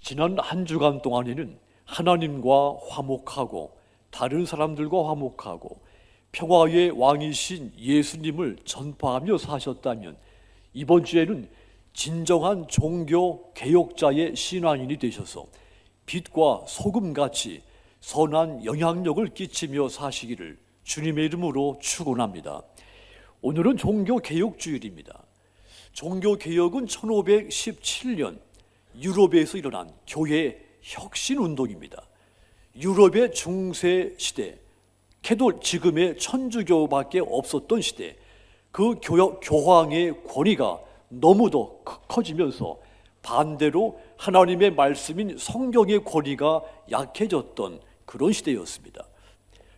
지난 한 주간 동안에는 하나님과 화목하고 다른 사람들과 화목하고 평화의 왕이신 예수님을 전파하며 사셨다면, 이번 주에는 진정한 종교 개혁자의 신앙인이 되셔서 빛과 소금같이 선한 영향력을 끼치며 사시기를 주님의 이름으로 축원합니다. 오늘은 종교개혁주일입니다. 종교개혁은 1517년 유럽에서 일어난 교회 혁신운동입니다. 유럽의 중세시대, 지금의 천주교밖에 없었던 시대, 그 교황의 권위가 너무도 커지면서 반대로 하나님의 말씀인 성경의 권위가 약해졌던 그런 시대였습니다.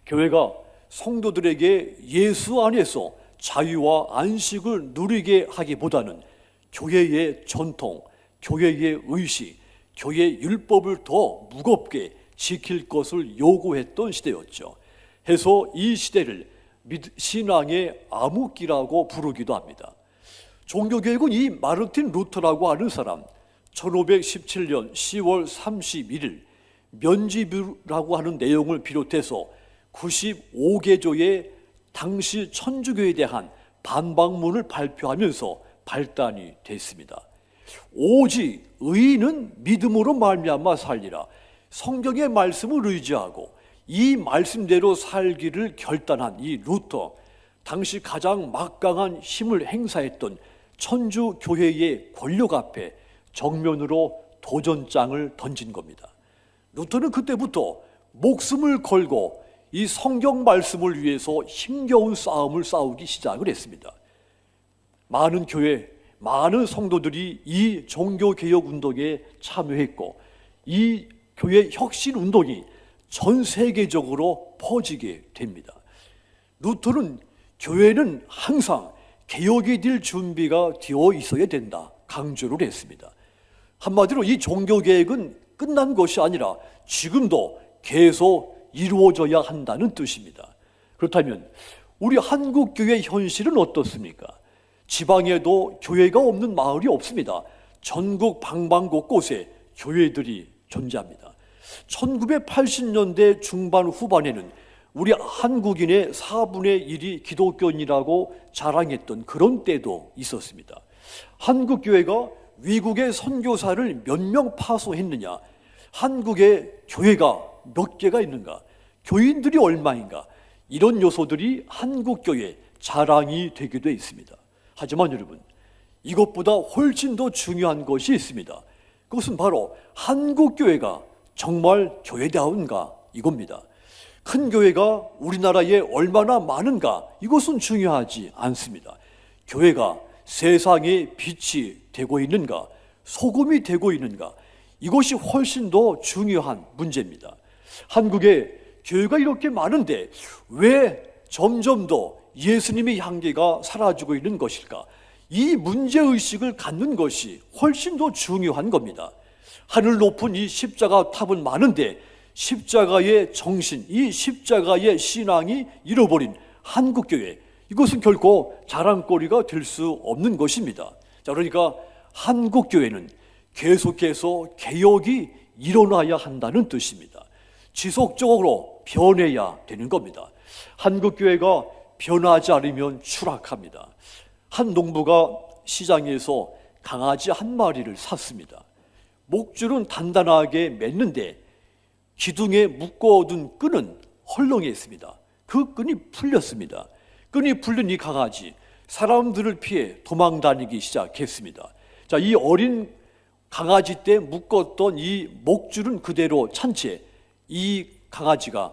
교회가 성도들에게 예수 안에서 자유와 안식을 누리게 하기보다는 교회의 전통, 교회의 의식, 교회의 율법을 더 무겁게 지킬 것을 요구했던 시대였죠. 해서 이 시대를 신앙의 암흑기라고 부르기도 합니다. 종교개혁은 이 마르틴 루터라고 하는 사람, 1517년 10월 31일 면지부라고 하는 내용을 비롯해서 95개조의 당시 천주교에 대한 반박문을 발표하면서 발단이 됐습니다. 오직 의인은 믿음으로 말미암아 살리라. 성경의 말씀을 의지하고 이 말씀대로 살기를 결단한 이 루터, 당시 가장 막강한 힘을 행사했던 천주교회의 권력 앞에 정면으로 도전장을 던진 겁니다. 루터는 그때부터 목숨을 걸고 이 성경 말씀을 위해서 힘겨운 싸움을 싸우기 시작을 했습니다. 많은 교회, 많은 성도들이 이 종교개혁 운동에 참여했고, 이 교회 혁신 운동이 전 세계적으로 퍼지게 됩니다. 루터는 교회는 항상 개혁이 될 준비가 되어 있어야 된다 강조를 했습니다. 한마디로 이 종교개혁은 끝난 것이 아니라 지금도 계속 이루어져야 한다는 뜻입니다. 그렇다면 우리 한국교회 현실은 어떻습니까? 지방에도 교회가 없는 마을이 없습니다. 전국 방방곳곳에 교회들이 존재합니다. 1980년대 중반 후반에는 우리 한국인의 4분의 1이 기독교인이라고 자랑했던 그런 때도 있었습니다. 한국교회가 위국의 선교사를 몇 명 파송했느냐, 한국의 교회가 몇 개가 있는가, 교인들이 얼마인가, 이런 요소들이 한국교회 자랑이 되기도 했습니다. 하지만 여러분, 이것보다 훨씬 더 중요한 것이 있습니다. 그것은 바로 한국교회가 정말 교회다운가 이겁니다. 큰 교회가 우리나라에 얼마나 많은가, 이것은 중요하지 않습니다. 교회가 세상의 빛이 되고 있는가, 소금이 되고 있는가, 이것이 훨씬 더 중요한 문제입니다. 한국에 교회가 이렇게 많은데 왜 점점 더 예수님의 향기가 사라지고 있는 것일까? 이 문제의식을 갖는 것이 훨씬 더 중요한 겁니다. 하늘 높은 이 십자가 탑은 많은데 십자가의 정신, 이 십자가의 신앙이 잃어버린 한국교회, 이것은 결코 자랑거리가 될 수 없는 것입니다. 자, 그러니까 한국교회는 계속해서 개혁이 일어나야 한다는 뜻입니다. 지속적으로 변해야 되는 겁니다. 한국교회가 변하지 않으면 추락합니다. 한 농부가 시장에서 강아지 한 마리를 샀습니다. 목줄은 단단하게 맸는데 기둥에 묶어둔 끈은 헐렁했습니다. 그 끈이 풀렸습니다. 끈이 풀린 이 강아지, 사람들을 피해 도망 다니기 시작했습니다. 자, 이 어린 강아지 때 묶었던 이 목줄은 그대로 찬 채 이 강아지가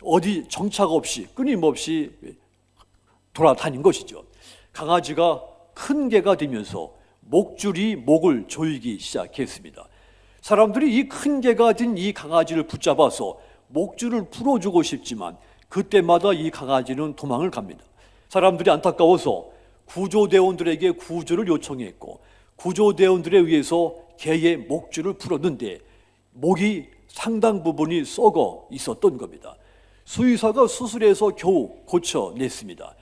어디 정착 없이 끊임없이 돌아다닌 것이죠. 강아지가 큰 개가 되면서 목줄이 목을 조이기 시작했습니다. 사람들이 이 큰 개가 된 이 강아지를 붙잡아서 목줄을 풀어주고 싶지만 그때마다 이 강아지는 도망을 갑니다. 사람들이 안타까워서 구조대원들에게 구조를 요청했고, 구조대원들에 의해서 개의 목줄을 풀었는데 목이 상당 부분이 썩어 있었던 겁니다. 수의사가 수술해서 겨우 고쳐냈습니다.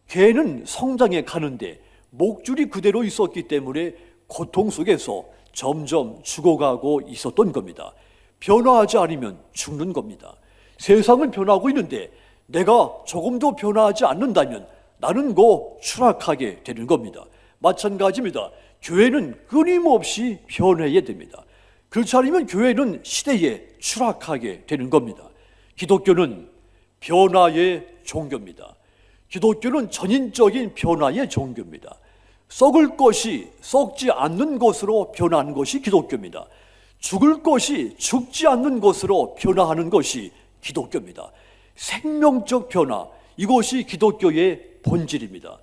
개는 성장해 가는데 목줄이 그대로 있었기 때문에 고통 속에서 점점 죽어가고 있었던 겁니다. 변화하지 않으면 죽는 겁니다. 세상은 변하고 있는데 내가 조금도 변화하지 않는다면 나는 추락하게 되는 겁니다. 마찬가지입니다. 교회는 끊임없이 변해야 됩니다. 그렇지 않으면 교회는 시대에 추락하게 되는 겁니다. 기독교는 변화의 종교입니다. 기독교는 전인적인 변화의 종교입니다. 썩을 것이 썩지 않는 것으로 변하는 것이 기독교입니다. 죽을 것이 죽지 않는 것으로 변화하는 것이 기독교입니다. 생명적 변화, 이것이 기독교의 본질입니다.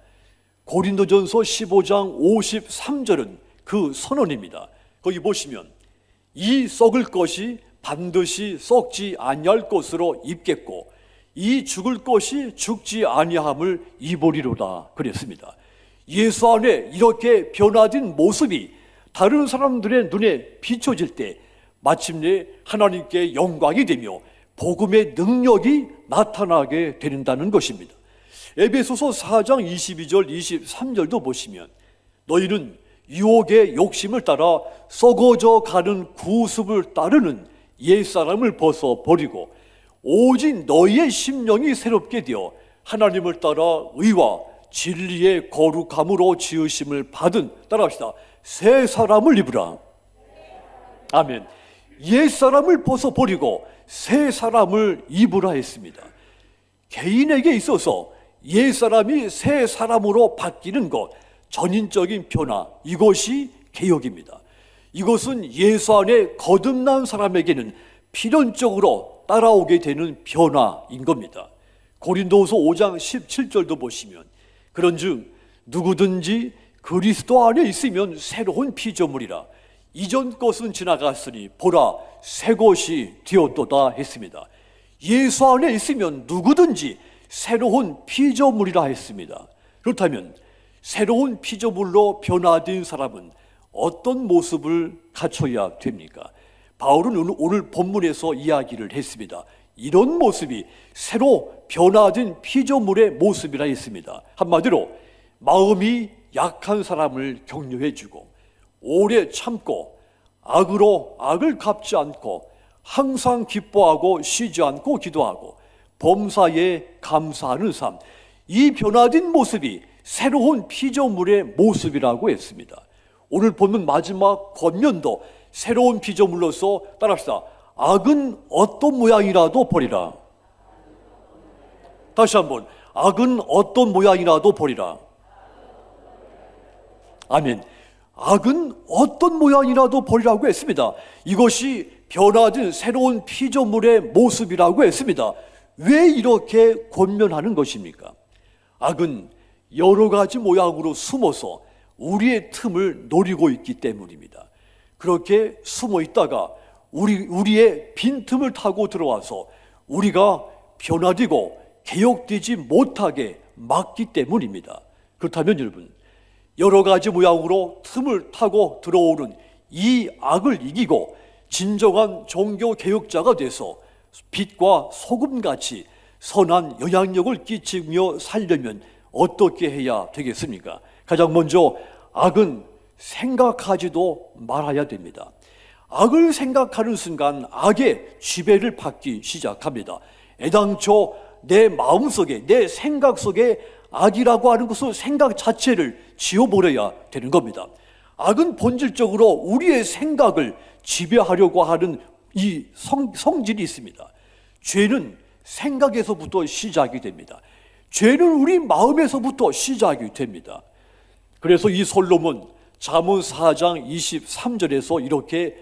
고린도전서 15장 53절은 그 선언입니다. 거기 보시면 이 썩을 것이 반드시 썩지 아니할 것으로 입겠고 이 죽을 것이 죽지 아니함을 입으리로다 그랬습니다. 예수 안에 이렇게 변화된 모습이 다른 사람들의 눈에 비춰질 때 마침내 하나님께 영광이 되며 복음의 능력이 나타나게 된다는 것입니다. 에베소서 4장 22절 23절도 보시면 너희는 유혹의 욕심을 따라 썩어져 가는 구습을 따르는 옛사람을 벗어버리고 오직 너희의 심령이 새롭게 되어 하나님을 따라 의와 진리의 거룩함으로 지으심을 받은, 따라합시다, 새 사람을 입으라. 아멘. 옛사람을 벗어버리고 새 사람을 입으라 했습니다. 개인에게 있어서 옛사람이 새 사람으로 바뀌는 것, 전인적인 변화, 이것이 개혁입니다. 이것은 예수 안에 거듭난 사람에게는 필연적으로 따라오게 되는 변화인 겁니다. 고린도후서 5장 17절도 보시면 그런즉 누구든지 그리스도 안에 있으면 새로운 피조물이라 이전 것은 지나갔으니 보라 새 것이 되었도다 했습니다. 예수 안에 있으면 누구든지 새로운 피조물이라 했습니다. 그렇다면 새로운 피조물로 변화된 사람은 어떤 모습을 갖춰야 됩니까? 바울은 오늘 본문에서 이야기를 했습니다. 이런 모습이 새로 변화된 피조물의 모습이라 했습니다. 한마디로 마음이 약한 사람을 격려해주고 오래 참고 악으로 악을 갚지 않고 항상 기뻐하고 쉬지 않고 기도하고 범사에 감사하는 삶, 이 변화된 모습이 새로운 피조물의 모습이라고 했습니다. 오늘 본문 마지막 권면도 새로운 피조물로서 따라합시다. 악은 어떤 모양이라도 버리라. 다시 한번, 악은 어떤 모양이라도 버리라. 아멘. 악은 어떤 모양이라도 버리라고 했습니다. 이것이 변화된 새로운 피조물의 모습이라고 했습니다. 왜 이렇게 권면하는 것입니까? 악은 여러 가지 모양으로 숨어서 우리의 틈을 노리고 있기 때문입니다. 그렇게 숨어 있다가 우리의 빈틈을 타고 들어와서 우리가 변화되고 개혁되지 못하게 막기 때문입니다. 그렇다면 여러분, 여러 가지 모양으로 틈을 타고 들어오는 이 악을 이기고 진정한 종교 개혁자가 돼서 빛과 소금같이 선한 영향력을 끼치며 살려면 어떻게 해야 되겠습니까? 가장 먼저 악은 생각하지도 말아야 됩니다. 악을 생각하는 순간 악의 지배를 받기 시작합니다. 애당초 내 마음속에, 내 생각 속에 악이라고 하는 것을 생각 자체를 지워버려야 되는 겁니다. 악은 본질적으로 우리의 생각을 지배하려고 하는 이 성질이 있습니다. 죄는 생각에서부터 시작이 됩니다. 죄는 우리 마음에서부터 시작이 됩니다. 그래서 이 솔로몬 잠언 4장 23절에서 이렇게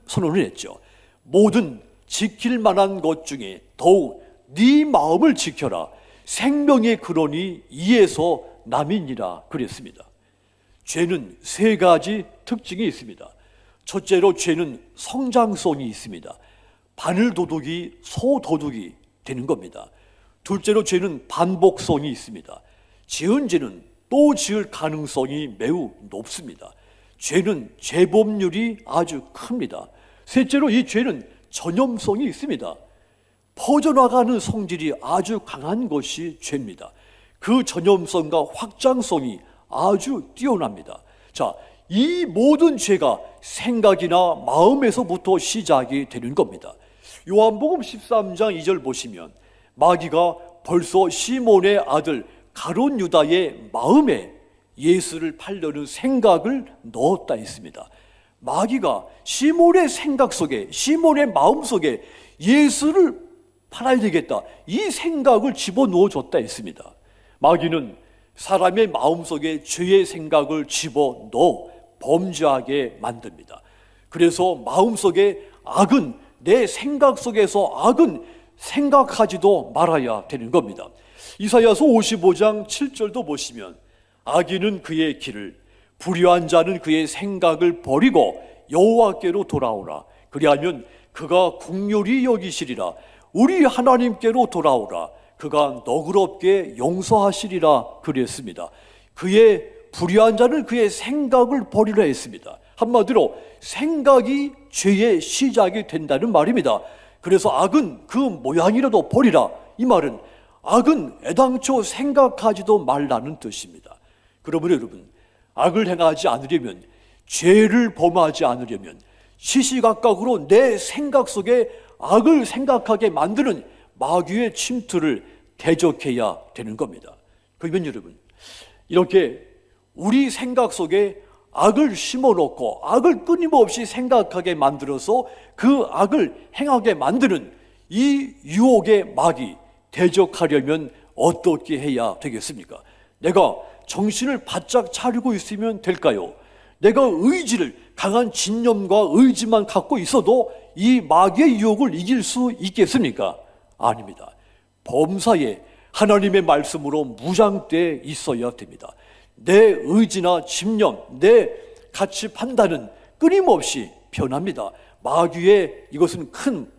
선언을 했죠. 모든 지킬 만한 것 중에 더욱 네 마음을 지켜라. 생명의 근원이 이에서 남이니라 그랬습니다. 죄는 세 가지 특징이 있습니다. 첫째로 죄는 성장성이 있습니다. 바늘도둑이 소도둑이 되는 겁니다. 둘째로 죄는 반복성이 있습니다. 지은 죄는 또 지을 가능성이 매우 높습니다. 죄는 재범률이 아주 큽니다. 셋째로 이 죄는 전염성이 있습니다. 퍼져나가는 성질이 아주 강한 것이 죄입니다. 그 전염성과 확장성이 아주 뛰어납니다. 자, 이 모든 죄가 생각이나 마음에서부터 시작이 되는 겁니다. 요한복음 13장 2절 보시면 마귀가 벌써 시몬의 아들 가룟 유다의 마음에 예수를 팔려는 생각을 넣었다 했습니다. 마귀가 시몬의 생각 속에, 시몬의 마음 속에 예수를 팔아야 되겠다, 이 생각을 집어넣어 줬다 했습니다. 마귀는 사람의 마음 속에 죄의 생각을 집어넣어 범죄하게 만듭니다. 그래서 마음 속에 악은, 내 생각 속에서 악은 생각하지도 말아야 되는 겁니다. 이사야서 55장 7절도 보시면 악인은 그의 길을, 불의한 자는 그의 생각을 버리고 여호와께로 돌아오라. 그리하면 그가 긍휼히 여기시리라. 우리 하나님께로 돌아오라. 그가 너그럽게 용서하시리라 그랬습니다. 그의 불의한 자는 그의 생각을 버리라 했습니다. 한마디로 생각이 죄의 시작이 된다는 말입니다. 그래서 악은 그 모양이라도 버리라, 이 말은 악은 애당초 생각하지도 말라는 뜻입니다. 그러므로 여러분, 악을 행하지 않으려면, 죄를 범하지 않으려면 시시각각으로 내 생각 속에 악을 생각하게 만드는 마귀의 침투를 대적해야 되는 겁니다. 그러면 여러분, 이렇게 우리 생각 속에 악을 심어놓고 악을 끊임없이 생각하게 만들어서 그 악을 행하게 만드는 이 유혹의 마귀 대적하려면 어떻게 해야 되겠습니까? 내가 정신을 바짝 차리고 있으면 될까요? 내가 의지를, 강한 진념과 의지만 갖고 있어도 이 마귀의 유혹을 이길 수 있겠습니까? 아닙니다. 범사에 하나님의 말씀으로 무장돼 있어야 됩니다. 내 의지나 집념, 내 가치 판단은 끊임없이 변합니다. 마귀의 이것은 큰,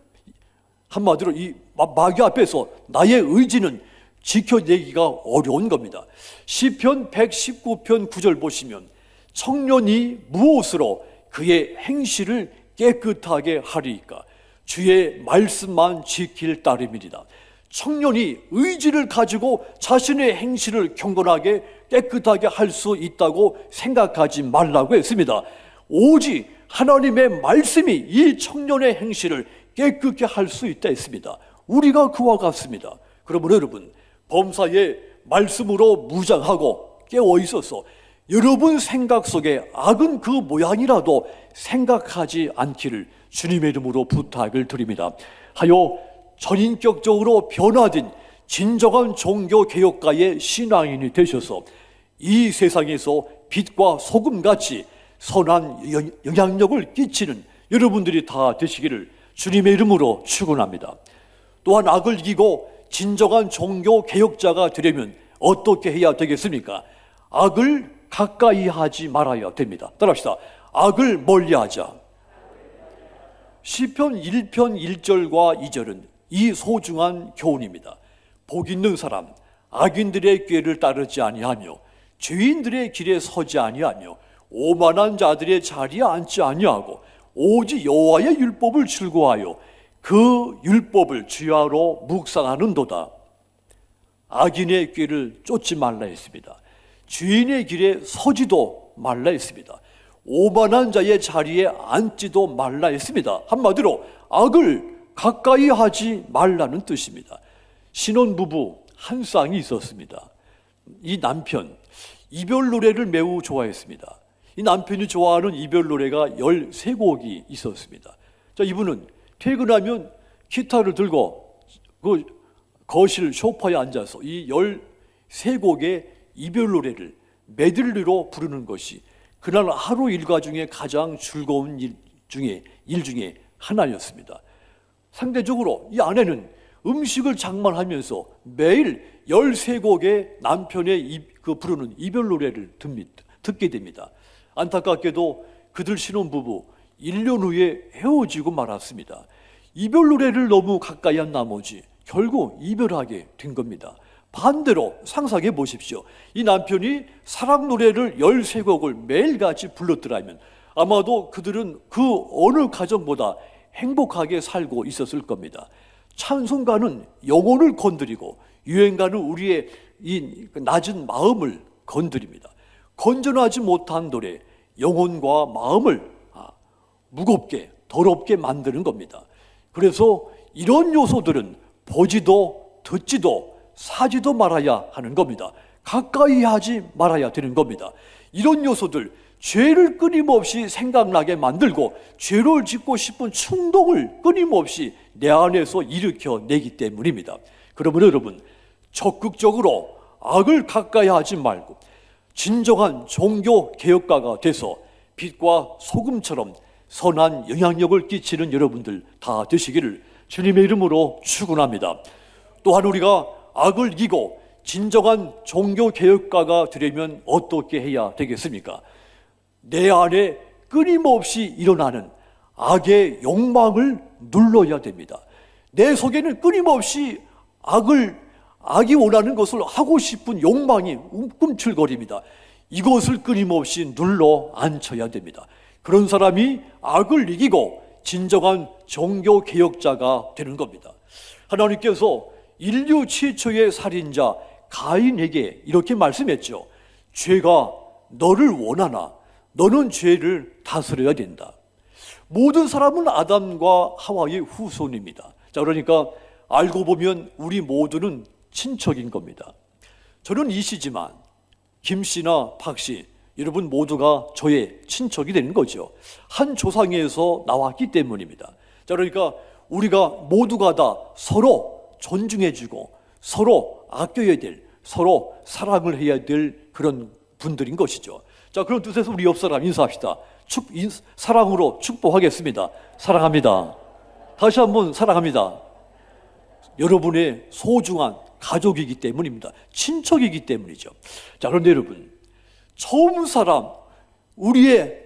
한마디로 이 마귀 앞에서 나의 의지는 지켜내기가 어려운 겁니다. 시편 119편 9절 보시면 청년이 무엇으로 그의 행실을 깨끗하게 하리이까? 주의 말씀만 지킬 따름이니라. 청년이 의지를 가지고 자신의 행실을 경건하게 깨끗하게 할 수 있다고 생각하지 말라고 했습니다. 오직 하나님의 말씀이 이 청년의 행실을 깨끗게 할 수 있다 했습니다. 우리가 그와 같습니다. 그러므로 여러분, 범사의 말씀으로 무장하고 깨어 있어서 여러분 생각 속에 악은 그 모양이라도 생각하지 않기를 주님의 이름으로 부탁을 드립니다. 하여 전인격적으로 변화된 진정한 종교개혁가의 신앙인이 되셔서 이 세상에서 빛과 소금같이 선한 영향력을 끼치는 여러분들이 다 되시기를 주님의 이름으로 축원합니다. 또한 악을 이기고 진정한 종교개혁자가 되려면 어떻게 해야 되겠습니까? 악을 가까이 하지 말아야 됩니다. 따라합시다. 악을 멀리하자. 시편 1편 1절과 2절은 이 소중한 교훈입니다. 복 있는 사람, 악인들의 꾀를 따르지 아니하며 죄인들의 길에 서지 아니하며 오만한 자들의 자리에 앉지 아니하고 오직 여호와의 율법을 즐거워하여 그 율법을 주야로 묵상하는도다. 악인의 꾀를 쫓지 말라 했습니다. 죄인의 길에 서지도 말라 했습니다. 오만한 자의 자리에 앉지도 말라 했습니다. 한마디로 악을 가까이 하지 말라는 뜻입니다. 신혼부부 한 쌍이 있었습니다. 이 남편, 이별 노래를 매우 좋아했습니다. 이 남편이 좋아하는 이별 노래가 13곡이 있었습니다. 자, 이분은 퇴근하면 기타를 들고 그 거실 소파에 앉아서 이 13곡의 이별 노래를 메들리로 부르는 것이 그날 하루 일과 중에 가장 즐거운 일 중에 하나였습니다. 상대적으로 이 아내는 음식을 장만하면서 매일 13곡의 남편의 부르는 이별 노래를 듣게 됩니다. 안타깝게도 그들 신혼부부 1년 후에 헤어지고 말았습니다. 이별 노래를 너무 가까이 한 나머지 결국 이별하게 된 겁니다. 반대로 상상해 보십시오. 이 남편이 사랑 노래를 13곡을 매일같이 불렀더라면 아마도 그들은 그 어느 가정보다 행복하게 살고 있었을 겁니다. 찬송가는 영혼을 건드리고 유행가는 우리의 이 낮은 마음을 건드립니다. 건전하지 못한 노래, 영혼과 마음을 무겁게 더럽게 만드는 겁니다. 그래서 이런 요소들은 보지도 듣지도 사지도 말아야 하는 겁니다. 가까이 하지 말아야 되는 겁니다. 이런 요소들, 죄를 끊임없이 생각나게 만들고 죄를 짓고 싶은 충동을 끊임없이 내 안에서 일으켜내기 때문입니다. 그러면 여러분, 적극적으로 악을 가까이 하지 말고 진정한 종교 개혁가가 돼서 빛과 소금처럼 선한 영향력을 끼치는 여러분들 다 되시기를 주님의 이름으로 축원합니다. 또한 우리가 악을 이기고 진정한 종교 개혁가가 되려면 어떻게 해야 되겠습니까? 내 안에 끊임없이 일어나는 악의 욕망을 눌러야 됩니다. 내 속에는 끊임없이 악이 원하는 것을 하고 싶은 욕망이 꿈틀거립니다. 이것을 끊임없이 눌러 앉혀야 됩니다. 그런 사람이 악을 이기고 진정한 종교 개혁자가 되는 겁니다. 하나님께서 인류 최초의 살인자 가인에게 이렇게 말씀했죠. 죄가 너를 원하나 너는 죄를 다스려야 된다. 모든 사람은 아담과 하와의 후손입니다. 자, 그러니까 알고 보면 우리 모두는 친척인 겁니다. 저는 이 씨지만 김 씨나 박 씨, 여러분 모두가 저의 친척이 되는 거죠. 한 조상에서 나왔기 때문입니다. 자, 그러니까 우리가 모두가 다 서로 존중해주고 서로 아껴야 될, 서로 사랑을 해야 될 그런 분들인 것이죠. 자, 그런 뜻에서 우리 옆 사람 인사합시다. 사랑으로 축복하겠습니다. 사랑합니다. 다시 한번 사랑합니다. 여러분의 소중한 가족이기 때문입니다. 친척이기 때문이죠. 자, 그런데 여러분, 처음 사람, 우리의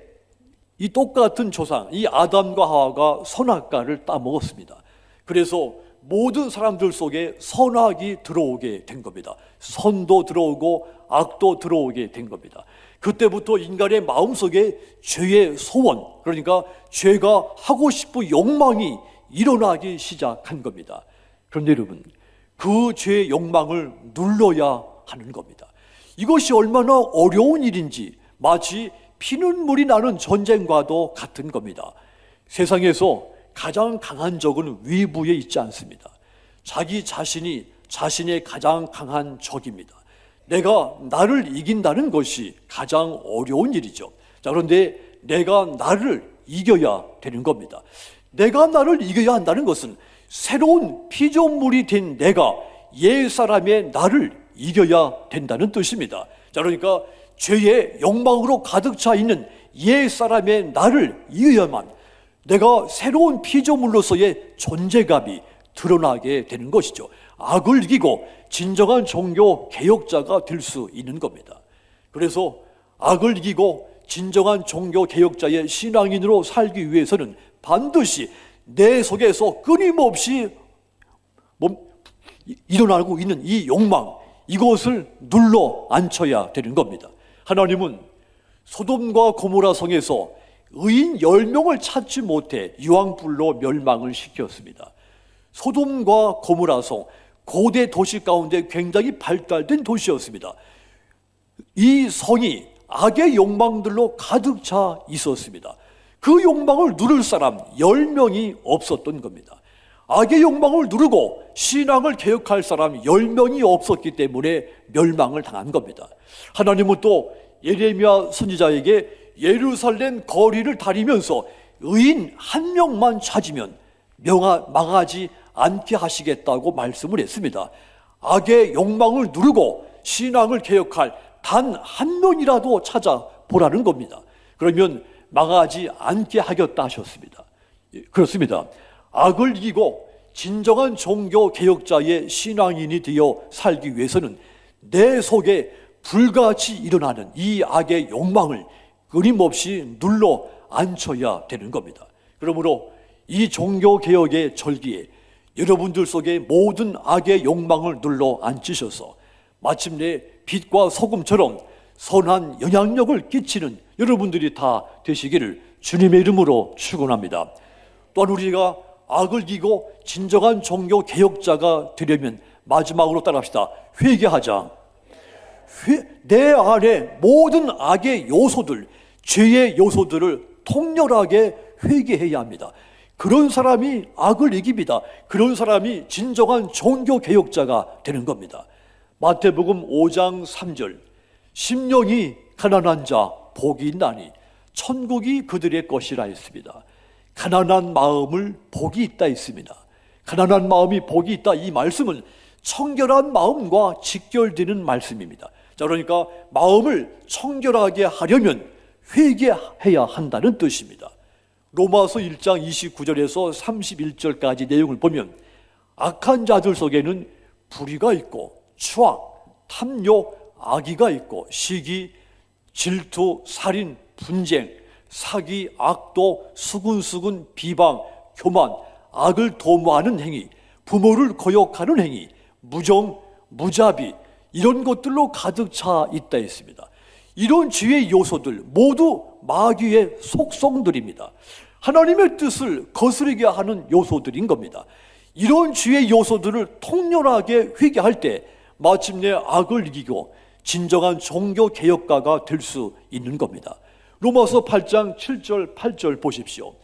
이 똑같은 조상, 이 아담과 하와가 선악과를 따먹었습니다. 그래서 모든 사람들 속에 선악이 들어오게 된 겁니다. 선도 들어오고 악도 들어오게 된 겁니다. 그때부터 인간의 마음속에 죄의 소원, 그러니까 죄가 하고 싶은 욕망이 일어나기 시작한 겁니다. 그런데 여러분, 그 죄의 욕망을 눌러야 하는 겁니다. 이것이 얼마나 어려운 일인지 마치 피눈물이 나는 전쟁과도 같은 겁니다. 세상에서 가장 강한 적은 외부에 있지 않습니다. 자기 자신이 자신의 가장 강한 적입니다. 내가 나를 이긴다는 것이 가장 어려운 일이죠. 자, 그런데 내가 나를 이겨야 되는 겁니다. 내가 나를 이겨야 한다는 것은 새로운 피조물이 된 내가 옛사람의 나를 이겨야 된다는 뜻입니다. 자, 그러니까 죄의 욕망으로 가득 차 있는 옛사람의 나를 이겨야만 내가 새로운 피조물로서의 존재감이 드러나게 되는 것이죠. 악을 이기고 진정한 종교 개혁자가 될 수 있는 겁니다. 그래서 악을 이기고 진정한 종교 개혁자의 신앙인으로 살기 위해서는 반드시 내 속에서 끊임없이 일어나고 있는 이 욕망, 이것을 눌러 앉혀야 되는 겁니다. 하나님은 소돔과 고모라 성에서 의인 10명을 찾지 못해 유황불로 멸망을 시켰습니다. 소돔과 고모라 성, 고대 도시 가운데 굉장히 발달된 도시였습니다. 이 성이 악의 욕망들로 가득 차 있었습니다. 그 욕망을 누를 사람 10명이 없었던 겁니다. 악의 욕망을 누르고 신앙을 개혁할 사람 10명이 없었기 때문에 멸망을 당한 겁니다. 하나님은 또 예레미야 선지자에게 예루살렘 거리를 다니면서 의인 한 명만 찾으면 망하지 않게 하시겠다고 말씀을 했습니다. 악의 욕망을 누르고 신앙을 개혁할 단 한 명이라도 찾아보라는 겁니다. 그러면 망하지 않게 하겠다 하셨습니다. 그렇습니다. 악을 이기고 진정한 종교 개혁자의 신앙인이 되어 살기 위해서는 내 속에 불같이 일어나는 이 악의 욕망을 끊임없이 눌러 앉혀야 되는 겁니다. 그러므로 이 종교 개혁의 절기에 여러분들 속에 모든 악의 욕망을 눌러 앉히셔서 마침내 빛과 소금처럼 선한 영향력을 끼치는 여러분들이 다 되시기를 주님의 이름으로 축원합니다. 또한 우리가 악을 이기고 진정한 종교 개혁자가 되려면 마지막으로 따라합시다. 회개하자. 내 안에 모든 악의 요소들, 죄의 요소들을 통렬하게 회개해야 합니다. 그런 사람이 악을 이깁니다. 그런 사람이 진정한 종교개혁자가 되는 겁니다. 마태복음 5장 3절, 심령이 가난한 자 복이 있나니 천국이 그들의 것이라 했습니다. 가난한 마음을 복이 있다 했습니다. 가난한 마음이 복이 있다, 이 말씀은 청결한 마음과 직결되는 말씀입니다. 자, 그러니까 마음을 청결하게 하려면 회개해야 한다는 뜻입니다. 로마서 1장 29절에서 31절까지 내용을 보면 악한 자들 속에는 불의가 있고 추악, 탐욕, 악의가 있고 시기, 질투, 살인, 분쟁, 사기, 악도, 수군수군, 비방, 교만, 악을 도모하는 행위, 부모를 거역하는 행위, 무정, 무자비, 이런 것들로 가득 차 있다 했습니다. 이런 죄의 요소들 모두 마귀의 속성들입니다. 하나님의 뜻을 거스르게 하는 요소들인 겁니다. 이런 죄의 요소들을 통렬하게 회개할 때 마침내 악을 이기고 진정한 종교개혁가가 될 수 있는 겁니다. 로마서 8장 7절 8절 보십시오.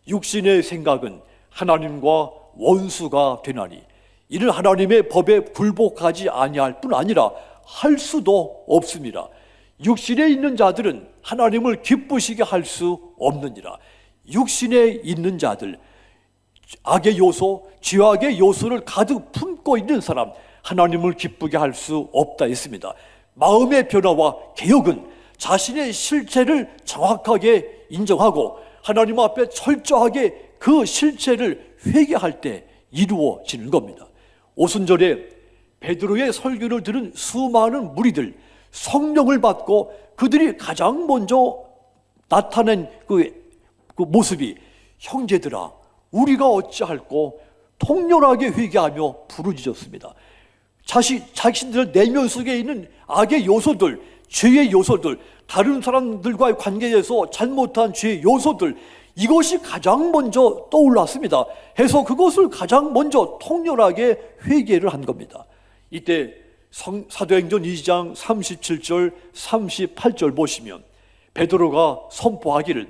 육신의 생각은 하나님과 원수가 되나니 이는 하나님의 법에 굴복하지 아니할 뿐 아니라 할 수도 없습니다. 육신에 있는 자들은 하나님을 기쁘시게 할 수 없느니라. 육신에 있는 자들, 악의 요소, 죄악의 요소를 가득 품고 있는 사람, 하나님을 기쁘게 할 수 없다 했습니다. 마음의 변화와 개혁은 자신의 실체를 정확하게 인정하고 하나님 앞에 철저하게 그 실체를 회개할 때 이루어지는 겁니다. 오순절에 베드로의 설교를 들은 수많은 무리들, 성령을 받고 그들이 가장 먼저 나타낸 그 모습이 형제들아 우리가 어찌할꼬 통렬하게 회개하며 부르짖었습니다. 자신들 내면 속에 있는 악의 요소들, 죄의 요소들, 다른 사람들과의 관계에서 잘못한 죄의 요소들, 이것이 가장 먼저 떠올랐습니다. 해서 그것을 가장 먼저 통렬하게 회개를 한 겁니다. 이때 사도행전 2장 37절 38절 보시면 베드로가 선포하기를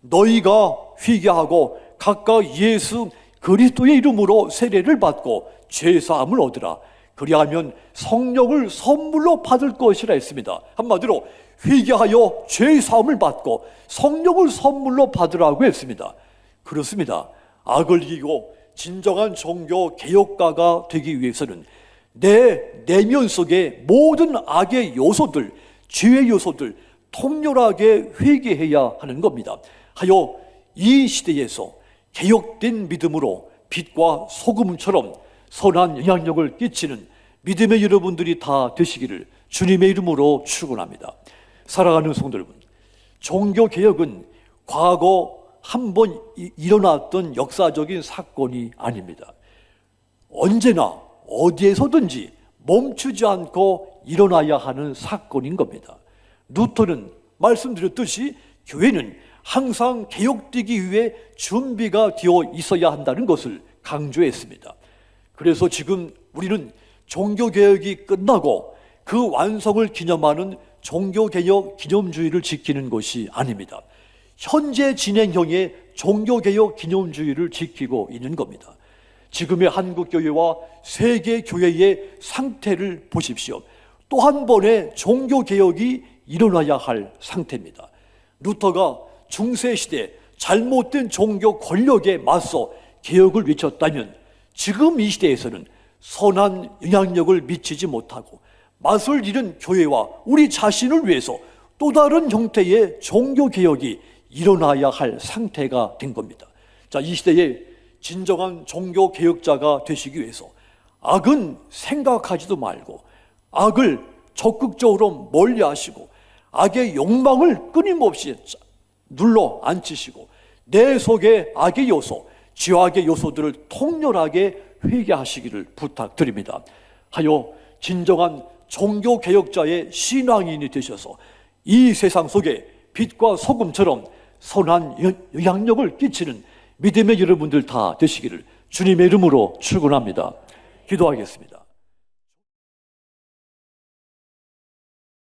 너희가 회개하고 각각 예수 그리스도의 이름으로 세례를 받고 죄사함을 얻으라. 그리하면 성령을 선물로 받을 것이라 했습니다. 한마디로 회개하여 죄사함을 받고 성령을 선물로 받으라고 했습니다. 그렇습니다. 악을 이기고 진정한 종교 개혁가가 되기 위해서는 내 내면 속에 모든 악의 요소들, 죄의 요소들 통렬하게 회개해야 하는 겁니다. 하여 이 시대에서 개혁된 믿음으로 빛과 소금처럼 선한 영향력을 끼치는 믿음의 여러분들이 다 되시기를 주님의 이름으로 축원합니다. 사랑하는 성도 여러분, 종교개혁은 과거 한 번 일어났던 역사적인 사건이 아닙니다. 언제나 어디에서든지 멈추지 않고 일어나야 하는 사건인 겁니다. 루터는 말씀드렸듯이 교회는 항상 개혁되기 위해 준비가 되어 있어야 한다는 것을 강조했습니다. 그래서 지금 우리는 종교개혁이 끝나고 그 완성을 기념하는 종교개혁 기념주의를 지키는 것이 아닙니다. 현재 진행형의 종교개혁 기념주의를 지키고 있는 겁니다. 지금의 한국교회와 세계교회의 상태를 보십시오. 또 한 번의 종교개혁이 일어나야 할 상태입니다. 루터가 중세시대 잘못된 종교 권력에 맞서 개혁을 외쳤다면 지금 이 시대에서는 선한 영향력을 미치지 못하고 맛을 잃은 교회와 우리 자신을 위해서 또 다른 형태의 종교개혁이 일어나야 할 상태가 된 겁니다. 자, 이 시대에 진정한 종교개혁자가 되시기 위해서 악은 생각하지도 말고 악을 적극적으로 멀리하시고 악의 욕망을 끊임없이 눌러 앉히시고 내 속에 악의 요소, 죄악의 요소들을 통렬하게 회개하시기를 부탁드립니다. 하여 진정한 종교개혁자의 신앙인이 되셔서 이 세상 속에 빛과 소금처럼 선한 영향력을 끼치는 믿음의 여러분들 다 되시기를 주님의 이름으로 축원합니다. 기도하겠습니다.